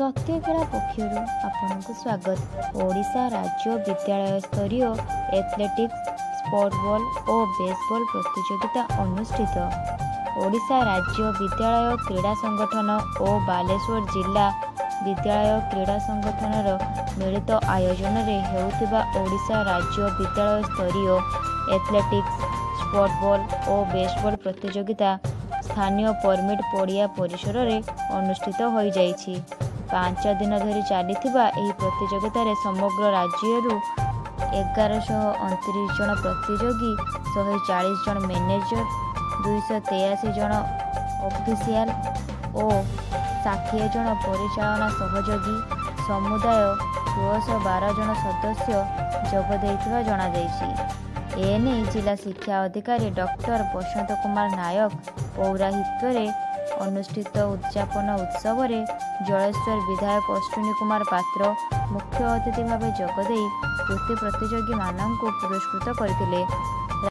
सत्य खेला पक्षर आपको स्वागत। ओडिशा राज्य विद्यालय स्तरीय एथलेटिक्स स्पोर्टबॉल और बेसबॉल प्रतियोगिता अनुष्ठित। ओडिशा राज्य विद्यालय क्रीड़ा संगठन और बालेश्वर जिला विद्यालय क्रीड़ा संगठनर मिलित आयोजन हेउथिबा ओडिशा राज्य विद्यालय स्तरीय एथलेटिक्स स्पोर्टबॉल और बेसबॉल प्रतियोगिता स्थानीय परमिट पड़िया परिसर में अनुष्ठित हो जाइछि। 5 दिन धरी चलीथिबा एही प्रतियोगिता रे समग्र राज्यरू 1129 जन प्रतियोगी, 140 जन मैनेजर, 283 जन ऑफिशियल और 60 जन परिचालना सहयोगी समुदाय 212 जन सदस्य जोग देइथिबा जणा जाइछि। एने जिला शिक्षा अधिकारी डॉक्टर बसंत कुमार नायक पौराहित्य अनुष्ठित उद्यापन उत्सव रे जलेश्वर विधायक अश्विनी कुमार पात्र मुख्य अतिथि भाव जोगदे कृति प्रतियोगी मानक पुरस्कृत करथिले।